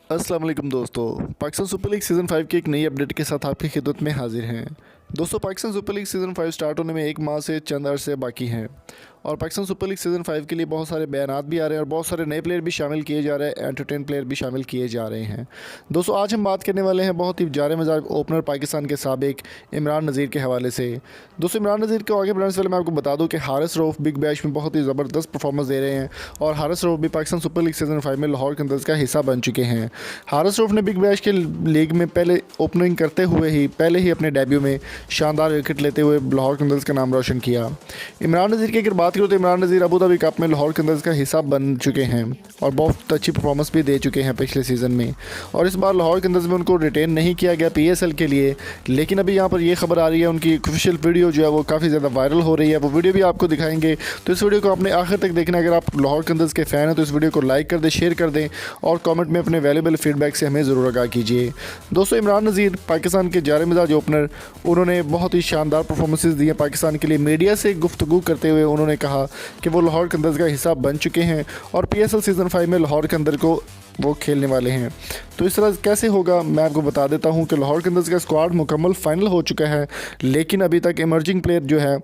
अस्सलाम वालेकुम दोस्तों। पाकिस्तान सुपर लीग सीज़न 5 की एक नई अपडेट के साथ आपकी खिदमत में हाजिर हैं। दोस्तों, Pakistan super league season 5 start होने में एक माह से चंद अरसे बाकी हैं और पाकिस्तान सुपर लीग सीज़न 5 के लिए बहुत सारे बयानात भी आ रहे हैं और बहुत सारे नए प्लेयर भी शामिल किए जा रहे हैं, एंटरटेन प्लेयर भी शामिल किए जा रहे हैं। दोस्तों, आज हम बात करने वाले हैं बहुत ही जारे मजाक ओपनर पाकिस्तान के साबिक इमरान नज़ीर के हवाले से। दोस्तों, इमरान नज़ीर को आगे बढ़ाने से पहले मैं आपको बता दूं कि हारिस रऊफ़ बिग बैश में बहुत ही ज़बरदस्त परफॉर्मेंस दे रहे हैं और हारिस रऊफ़ भी पाकिस्तान सुपर लीग सीज़न 5 में लाहौर कंदर्स का हिस्सा बन चुके हैं। हारिस रऊफ़ ने बिग बैश के लीग में पहले ओपनिंग करते हुए ही अपने डेब्यू में शानदार विकेट लेते हुए लाहौर कंदर्स का नाम रोशन किया। इमरान नज़ीर की अगर बात करूँ तो Imran Nazir Abu Dhabi cup में लाहौर कंदर्स का हिस्सा बन चुके हैं और बहुत अच्छी परफॉर्मेंस भी दे चुके हैं पिछले सीज़न में। और इस बार लाहौर कंदर्स में उनको रिटेन नहीं किया गया PSL के लिए, लेकिन अभी यहाँ पर ये खबर आ रही है उनकी ऑफिशियल वीडियो जो है वो काफ़ी ज़्यादा वायरल हो रही है। वो वीडियो भी आपको दिखाएंगे, तो इस वीडियो को आपने आखिर तक देखना। अगर आप लाहौर कंदर्स के फ़ैन हैं तो इस वीडियो को लाइक कर दें, शेयर कर दें और कॉमेंट में अपने वैल्यूबल फीडबैक से हमें ज़रूर आगाह कीजिए। दोस्तों, इमरान नज़ीर पाकिस्तान के जारे मिजाज ओपनर, उन्होंने बहुत ही शानदार परफॉर्मेंसेस दी हैं पाकिस्तान के लिए। मीडिया से गुफ्तगू करते हुए उन्होंने कहा कि वो लाहौर कंदर्स का हिस्सा बन चुके हैं और PSL सीज़न 5 में लाहौर कंदर को वो खेलने वाले हैं। तो इस तरह कैसे होगा मैं आपको बता देता हूं कि लाहौर कंदर्स का स्क्वाड मुकम्मल फाइनल हो चुका है, लेकिन अभी तक इमर्जिंग प्लेयर जो है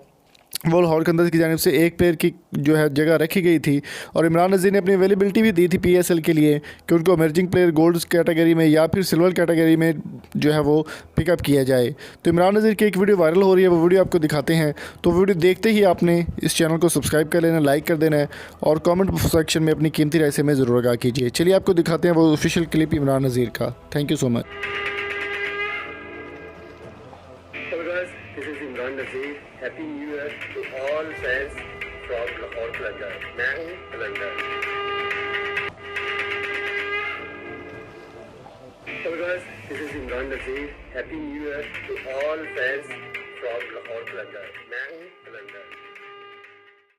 वो लाहौर कंदर्स की जानिब से एक प्लेयर की जो है जगह रखी गई थी और इमरान नज़ीर ने अपनी अवेलेबिलिटी भी दी थी PSL के लिए कि उनको इमर्जिंग प्लेयर गोल्ड कैटेगरी में या फिर सिल्वर कैटेगरी में जो है वो पिकअप किया जाए। तो इमरान नज़ीर की एक वीडियो वायरल हो रही है, वो वीडियो आपको दिखाते हैं। तो वीडियो देखते ही आपने इस चैनल को सब्सक्राइब कर लेना, लाइक कर देना है और कॉमेंट सेक्शन में अपनी कीमती राय से हमें ज़रूर आगाह कीजिए। चलिए आपको दिखाते हैं वो ऑफिशियल क्लिप इमरान नज़ीर का। Thank you so much. This is Imran Nazir. Happy New Year to all fans from Lahore Qalandar. मैं हूँ Qalandar. Hello guys, this is Imran Nazir. Happy New Year to all fans from Lahore Qalandar. मैं हूँ Qalandar.